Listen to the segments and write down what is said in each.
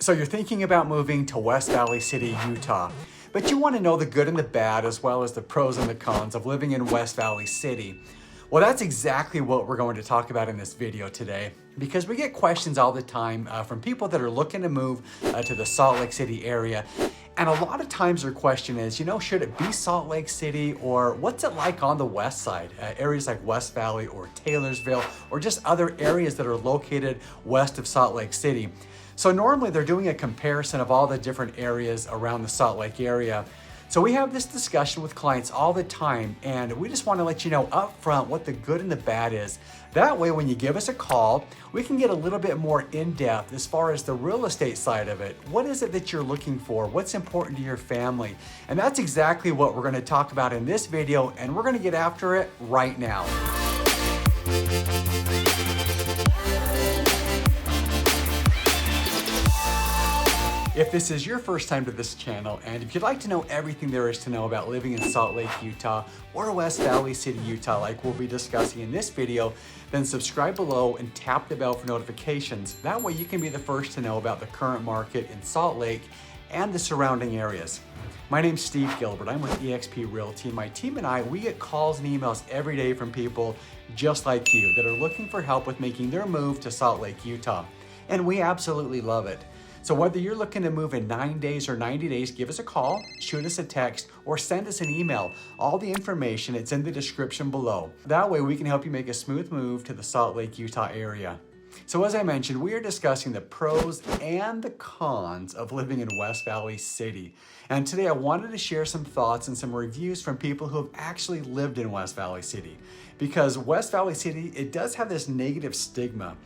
So you're thinking about moving to West Valley City, Utah, but you want to know the good and the bad as well as the pros and the cons of living in West Valley City. Well, that's exactly what we're going to talk about in this video today, because we get questions all the time from people that are looking to move to the Salt Lake City area. And a lot of times their question is, should it be Salt Lake City, or what's it like on the west side? Areas like West Valley or Taylorsville, or just other areas that are located west of Salt Lake City. So normally they're doing a comparison of all the different areas around the Salt Lake area. So we have this discussion with clients all the time, and we just want to let you know up front what the good and the bad is. That way, when you give us a call, we can get a little bit more in depth as far as the real estate side of it. What is it that you're looking for? What's important to your family? And that's exactly what we're going to talk about in this video, and we're going to get after it right now. If this is your first time to this channel, and if you'd like to know everything there is to know about living in Salt Lake, Utah, or West Valley City, Utah, like we'll be discussing in this video, then subscribe below and tap the bell for notifications. That way you can be the first to know about the current market in Salt Lake and the surrounding areas. My name's Steve Gilbert. I'm with eXp Realty. My team and I, we get calls and emails every day from people just like you that are looking for help with making their move to Salt Lake, Utah. And we absolutely love it. So whether you're looking to move in 9 days or 90 days, give us a call, shoot us a text, or send us an email. All the information, it's in the description below. That way we can help you make a smooth move to the Salt Lake, Utah area. So as I mentioned, we are discussing the pros and the cons of living in West Valley City. And today I wanted to share some thoughts and some reviews from people who have actually lived in West Valley City. Because West Valley City, it does have this negative stigma.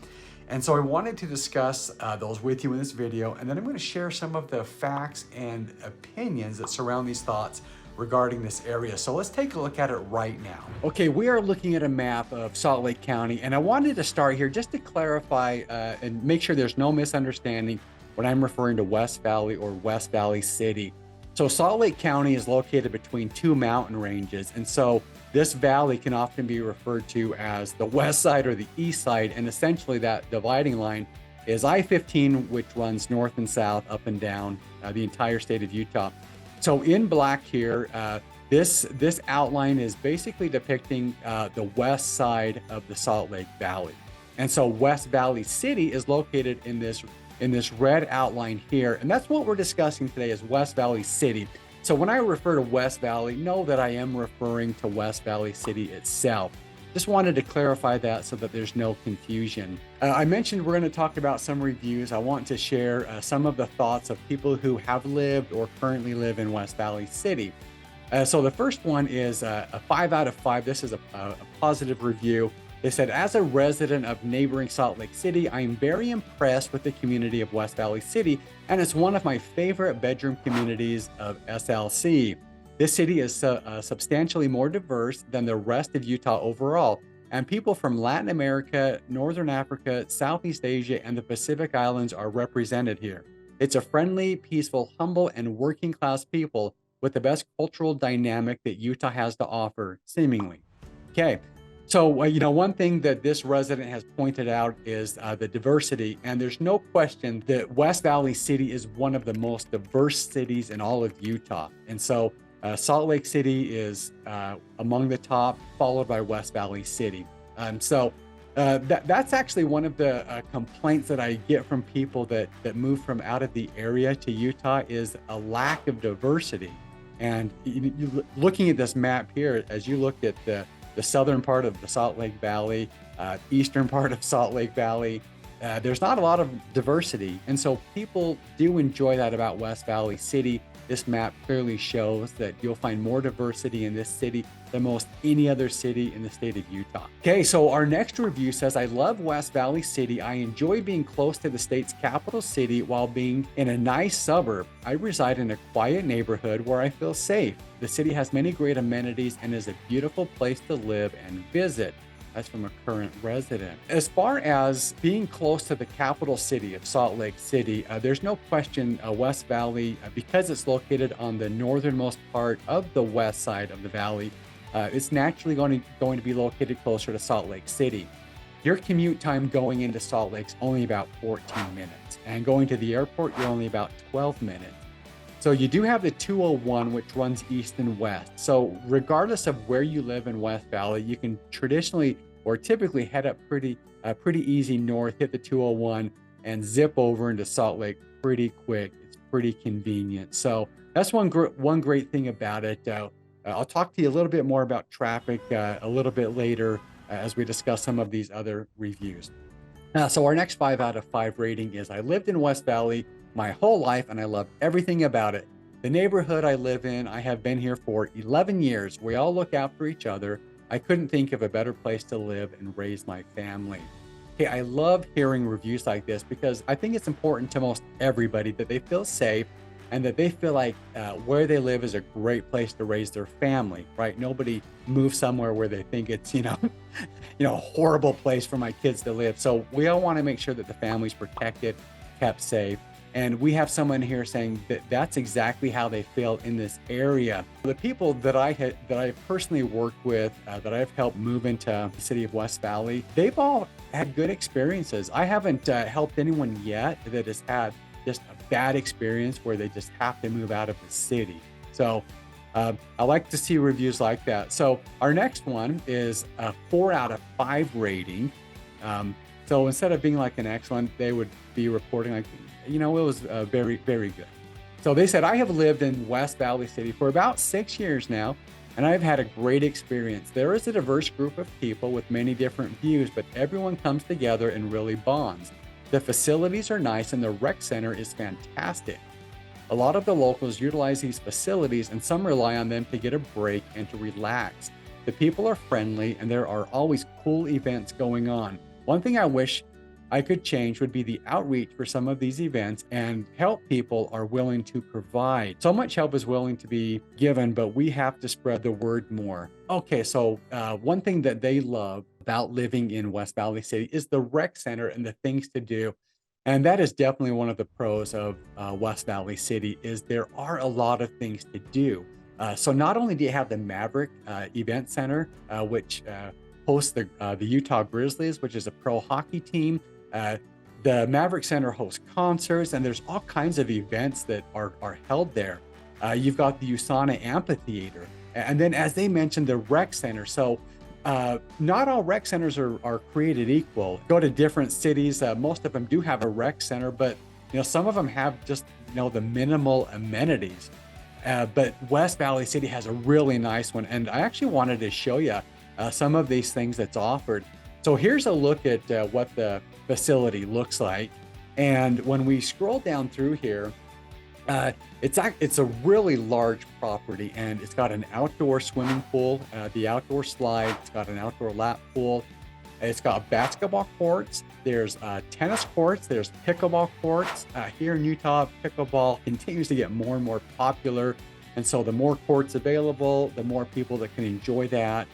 And so I wanted to discuss those with you in this video, and then I'm going to share some of the facts and opinions that surround these thoughts regarding this area. So let's take a look at it right now. Okay, we are looking at a map of Salt Lake County, and I wanted to start here just to clarify and make sure there's no misunderstanding when I'm referring to West Valley or West Valley City. So Salt Lake County is located between two mountain ranges, and so this valley can often be referred to as the west side or the east side, and essentially that dividing line is I-15, which runs north and south, up and down the entire state of Utah. So in black here, this outline is basically depicting the west side of the Salt Lake Valley. And so West Valley City is located in this red outline here, and that's what we're discussing today is West Valley City. So when I refer to West Valley, know that I am referring to West Valley City itself. Just wanted to clarify that so that there's no confusion. I mentioned we're going to talk about some reviews. I want to share some of the thoughts of people who have lived or currently live in West Valley City. So the first one is a 5 out of 5. This is a positive review. They said, as a resident of neighboring Salt Lake City, I am very impressed with the community of West Valley City, and it's one of my favorite bedroom communities of SLC. This city is substantially more diverse than the rest of Utah overall, and people from Latin America, Northern Africa, Southeast Asia, and the Pacific Islands are represented here. It's a friendly, peaceful, humble, and working class people with the best cultural dynamic that Utah has to offer, seemingly. Okay. So, one thing that this resident has pointed out is the diversity, and there's no question that West Valley City is one of the most diverse cities in all of Utah. And so Salt Lake City is among the top, followed by West Valley City. That's actually one of the complaints that I get from people that move from out of the area to Utah is a lack of diversity. And looking at this map here, as you looked at the southern part of the Salt Lake Valley, eastern part of Salt Lake Valley, there's not a lot of diversity. And so people do enjoy that about West Valley City. This map clearly shows that you'll find more diversity in this city than most any other city in the state of Utah. Okay, so our next review says, I love West Valley City. I enjoy being close to the state's capital city while being in a nice suburb. I reside in a quiet neighborhood where I feel safe. The city has many great amenities and is a beautiful place to live and visit. That's from a current resident. As far as being close to the capital city of Salt Lake City, there's no question West Valley, because it's located on the northernmost part of the west side of the valley, it's naturally going to be located closer to Salt Lake City. your commute time going into Salt Lake's only about 14 minutes, and going to the airport, you're only about 12 minutes. So you do have the 201, which runs east and west. So regardless of where you live in West Valley, you can traditionally or typically head up pretty easy north, hit the 201, and zip over into Salt Lake pretty quick. It's pretty convenient. So that's one great thing about it. I'll talk to you a little bit more about traffic a little bit later as we discuss some of these other reviews. So our next 5 out of 5 rating is: I lived in West Valley my whole life and I love everything about it. The neighborhood I live in, I have been here for 11 years. We all look out for each other. I couldn't think of a better place to live and raise my family. Okay, I love hearing reviews like this because I think it's important to most everybody that they feel safe and that they feel like where they live is a great place to raise their family, right? Nobody moves somewhere where they think it's, a horrible place for my kids to live. So we all want to make sure that the family's protected, kept safe. And we have someone here saying that that's exactly how they feel in this area. The people that I've personally worked with, that I've helped move into the city of West Valley, they've all had good experiences. I haven't helped anyone yet that has had just a bad experience where they just have to move out of the city. So I like to see reviews like that. So our next one is a 4 out of 5 rating. So instead of being like an excellent, they would be reporting like, it was very, very good. So they said, I have lived in West Valley City for about 6 years now, and I've had a great experience. There is a diverse group of people with many different views, but everyone comes together and really bonds. The facilities are nice and the rec center is fantastic. A lot of the locals utilize these facilities and some rely on them to get a break and to relax. The people are friendly and there are always cool events going on. One thing I wish I could change would be the outreach for some of these events and help people are willing to provide. So much help is willing to be given, but we have to spread the word more. Okay, so one thing that they love about living in West Valley City is the rec center and the things to do. And that is definitely one of the pros of West Valley City is there are a lot of things to do. So not only do you have the Maverick Event Center, which hosts the Utah Grizzlies, which is a pro hockey team. The Maverick Center hosts concerts, and there's all kinds of events that are held there. You've got the USANA Amphitheater, and then as they mentioned, the rec center. So not all rec centers are created equal. Go to different cities, most of them do have a rec center, but some of them have just the minimal amenities. But West Valley City has a really nice one, and I actually wanted to show you some of these things that's offered. So here's a look at what the facility looks like. And when we scroll down through here, it's a really large property, and it's got an outdoor swimming pool, the outdoor slide, it's got an outdoor lap pool, it's got basketball courts, there's tennis courts, there's pickleball courts. Here in Utah, pickleball continues to get more and more popular. And so the more courts available, the more people that can enjoy that.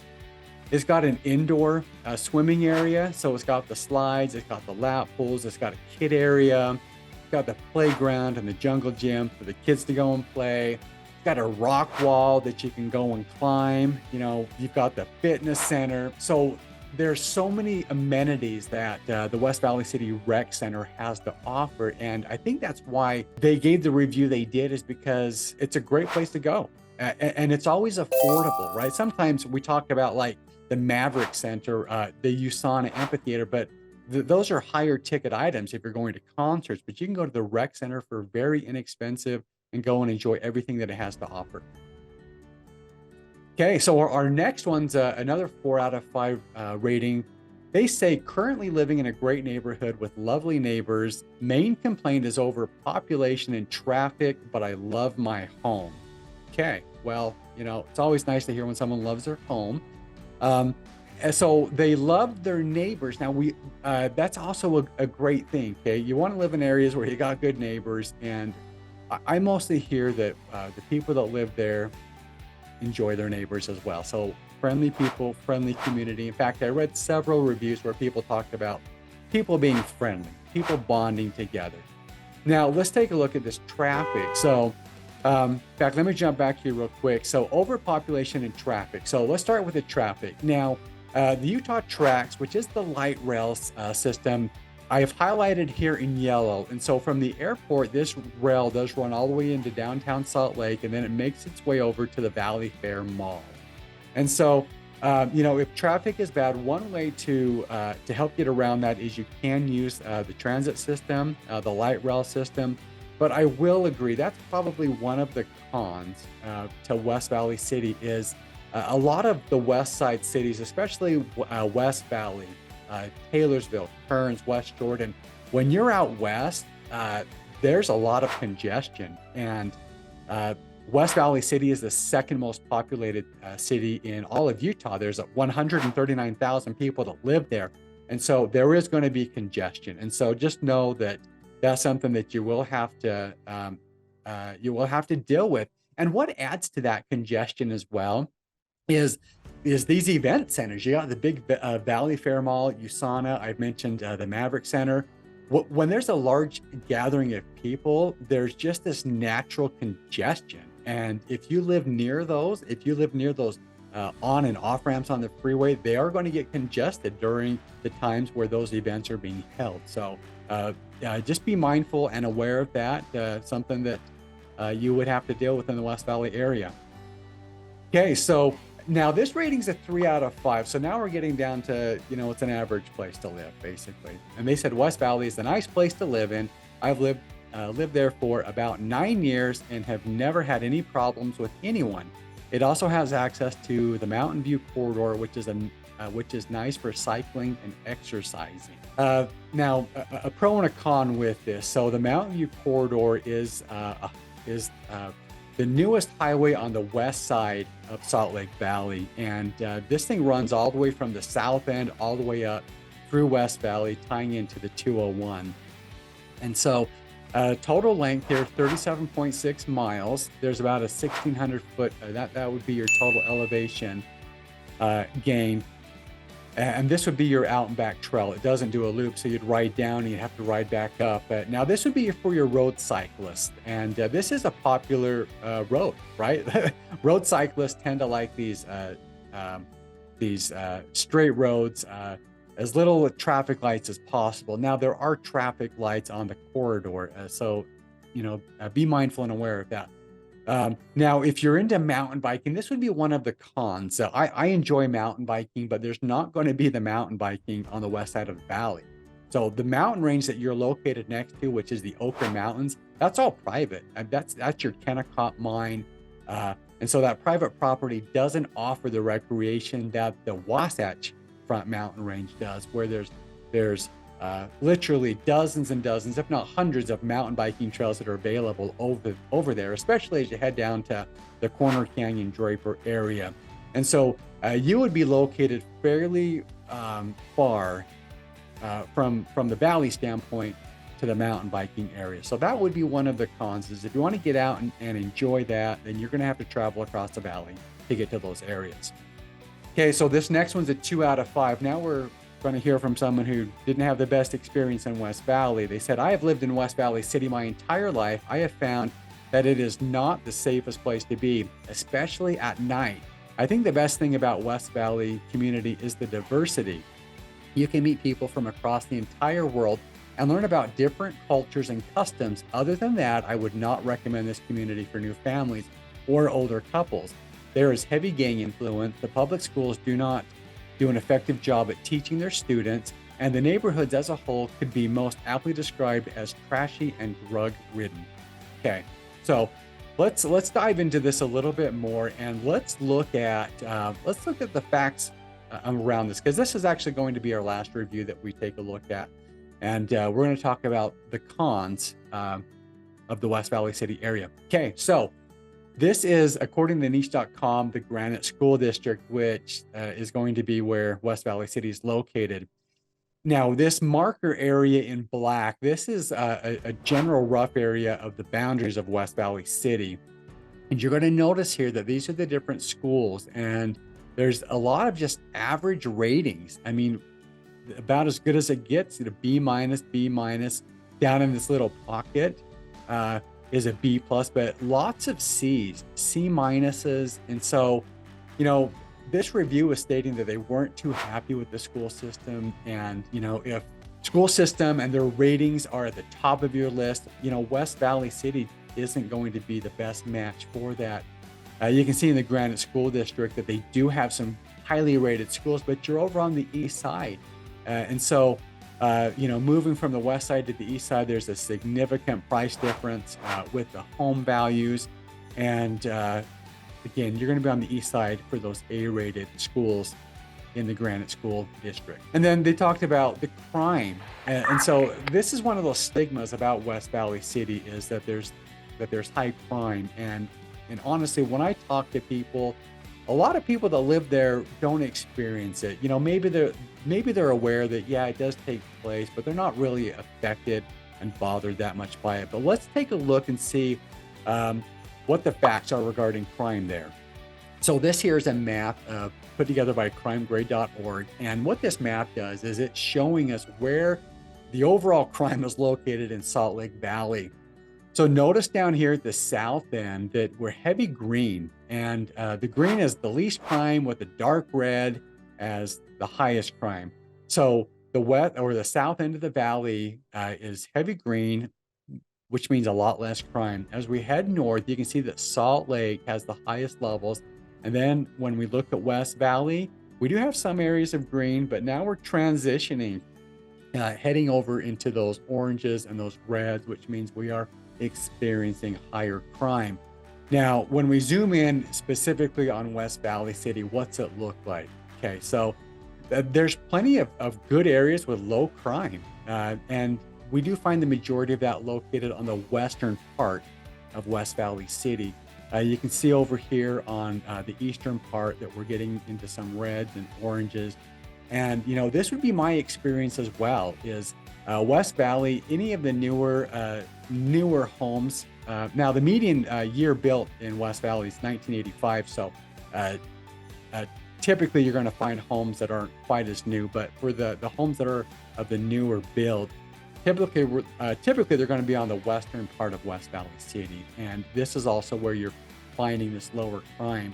It's got an indoor swimming area. So it's got the slides, it's got the lap pools, it's got a kid area, it's got the playground and the jungle gym for the kids to go and play. It's got a rock wall that you can go and climb. You've got the fitness center. So there's so many amenities that the West Valley City Rec Center has to offer. And I think that's why they gave the review they did, is because it's a great place to go. And it's always affordable, right? Sometimes we talk about like the Maverick Center, the USANA Amphitheater, but those are higher ticket items if you're going to concerts. But you can go to the Rec Center for very inexpensive and go and enjoy everything that it has to offer. Okay, so our next one's another 4 out of 5 rating. They say, currently living in a great neighborhood with lovely neighbors. Main complaint is overpopulation and traffic, but I love my home. Okay, well, it's always nice to hear when someone loves their home. So they love their neighbors. Now that's also a great thing. Okay, you want to live in areas where you got good neighbors, and I mostly hear that the people that live there enjoy their neighbors as well. So friendly people, friendly community. In fact, I read several reviews where people talked about people being friendly, people bonding together. Now let's take a look at this traffic. So in fact, let me jump back here real quick. So overpopulation and traffic. So let's start with the traffic. Now, The Utah Tracks, which is the light rail system, I have highlighted here in yellow. And so from the airport, this rail does run all the way into downtown Salt Lake, and then it makes its way over to the Valley Fair Mall. And so, if traffic is bad, one way to help get around that is you can use the transit system, the light rail system. But I will agree that's probably one of the cons to West Valley City is a lot of the west side cities, especially West Valley, Taylorsville, Kearns, West Jordan. When you're out west, there's a lot of congestion, and West Valley City is the second most populated city in all of Utah. There's 139,000 people that live there. And so there is going to be congestion. And so just know that that's something that you will have to deal with. And what adds to that congestion as well is these event centers. You got the big Valley Fair Mall, USANA. I've mentioned the Maverick Center. When there's a large gathering of people, there's just this natural congestion. And if you live near those on and off ramps on the freeway, they are going to get congested during the times where those events are being held. So just be mindful and aware of that, something that you would have to deal with in the West Valley area. Okay, so now this rating's a 3 out of 5. So now we're getting down to, it's an average place to live, basically. And they said West Valley is a nice place to live in. I've lived there for about 9 years and have never had any problems with anyone. It also has access to the Mountain View corridor, which is nice for cycling and exercising. Now, a pro and a con with this. So the Mountain View corridor is the newest highway on the west side of Salt Lake Valley, and this thing runs all the way from the south end all the way up through West Valley, tying into the 201. And so total length here, 37.6 miles. There's about a 1,600 foot, that would be your total elevation gain. And this would be your out and back trail. It doesn't do a loop, so you'd ride down and you'd have to ride back up. Now this would be for your road cyclists, and this is a popular road, right? Road cyclists tend to like these straight roads, as little traffic lights as possible. Now there are traffic lights on the corridor, so be mindful and aware of that. Now, if you're into mountain biking, this would be one of the cons. So I enjoy mountain biking, but there's not going to be the mountain biking on the west side of the valley. So the mountain range that you're located next to, which is the Ochre Mountains, that's all private. And that's your Kennecott mine. And so that private property doesn't offer the recreation that the Wasatch Front Mountain Range does, where there's literally dozens and dozens, if not hundreds, of mountain biking trails that are available over there, especially as you head down to the Corner Canyon Draper area. And so you would be located fairly far from the valley standpoint to the mountain biking area. So that would be one of the cons, is if you want to get out and enjoy that, then you're going to have to travel across the valley to get to those areas. Okay, so this next one's a 2 out of 5. Now we're going to hear from someone who didn't have the best experience in West Valley. They said, I have lived in West Valley City my entire life. I have found that it is not the safest place to be, especially at night. I think the best thing about West Valley community is the diversity. You can meet people from across the entire world and learn about different cultures and customs. Other than that, I would not recommend this community for new families or older couples. There is heavy gang influence. The public schools do not do an effective job at teaching their students, and the neighborhoods as a whole could be most aptly described as trashy and drug-ridden. Okay, so let's dive into this a little bit more, and let's look at the facts around this, because this is actually going to be our last review that we take a look at, and we're going to talk about the cons of the West Valley City area. Okay, so this is, according to niche.com, the Granite School District, which is going to be where West Valley City is located. Now, this marker area in black, this is a general rough area of the boundaries of West Valley City. And you're going to notice here that these are the different schools, and there's a lot of just average ratings. I mean, about as good as it gets. B minus, B minus. Down in this little pocket is a B plus, but lots of C's, C minuses. And so, this review is stating that they weren't too happy with the school system, and if school system and their ratings are at the top of your list, West Valley City isn't going to be the best match for that. You can see in the Granite School District that they do have some highly rated schools, but you're over on the east side. And so, moving from the west side to the east side, there's a significant price difference with the home values. And again, you're going to be on the east side for those A-rated schools in the Granite School District. And then they talked about the crime. And so this is one of those stigmas about West Valley City, is that there's high crime. And honestly, when I talk to people, a lot of people that live there don't experience it. Maybe they're aware that, yeah, it does take place, but they're not really affected and bothered that much by it. But let's take a look and see what the facts are regarding crime there. So this here is a map put together by crimegrade.org. And what this map does is it's showing us where the overall crime is located in Salt Lake Valley. So notice down here at the south end that we're heavy green, and the green is the least crime, with the dark red as the highest crime. So the west or the south end of the valley is heavy green, which means a lot less crime. As we head north, you can see that Salt Lake has the highest levels. And then when we look at West Valley, we do have some areas of green, but now we're transitioning, heading over into those oranges and those reds, which means we are experiencing higher crime. Now, when we zoom in specifically on West Valley City, what's it look like? Okay, so there's plenty of good areas with low crime. And we do find the majority of that located on the western part of West Valley City. You can see over here on the eastern part that we're getting into some reds and oranges. And, this would be my experience as well, is West Valley, any of the newer homes. Now, the median year built in West Valley is 1985. So typically you're going to find homes that aren't quite as new, but for the homes that are of the newer build, typically they're going to be on the western part of West Valley City. And this is also where you're finding this lower crime.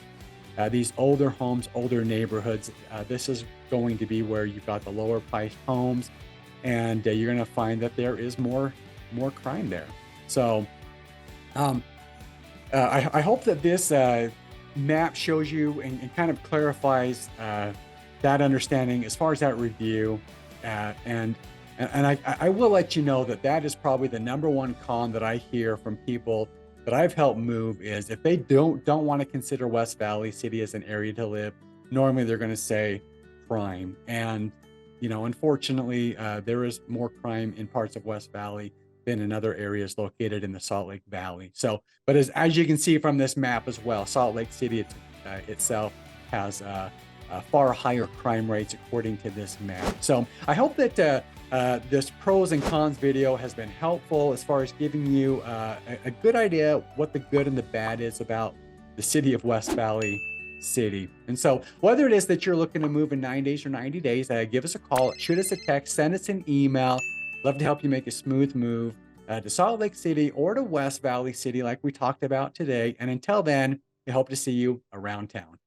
These older homes, older neighborhoods, this is going to be where you've got the lower priced homes, and you're going to find that there is more crime there. So I hope that this map shows you and kind of clarifies that understanding as far as that review. And I will let you know that is probably the number one con that I hear from people that I've helped move, is if they don't want to consider West Valley City as an area to live, normally they're going to say crime. And unfortunately, there is more crime in parts of West Valley than in other areas located in the Salt Lake Valley. So, but as you can see from this map as well, Salt Lake City itself has far higher crime rates according to this map. So I hope that this pros and cons video has been helpful as far as giving you a good idea what the good and the bad is about the city of West Valley City. And so whether it is that you're looking to move in 9 days or 90 days, give us a call, shoot us a text, send us an email. Love to help you make a smooth move to Salt Lake City or to West Valley City like we talked about today. And until then, we hope to see you around town.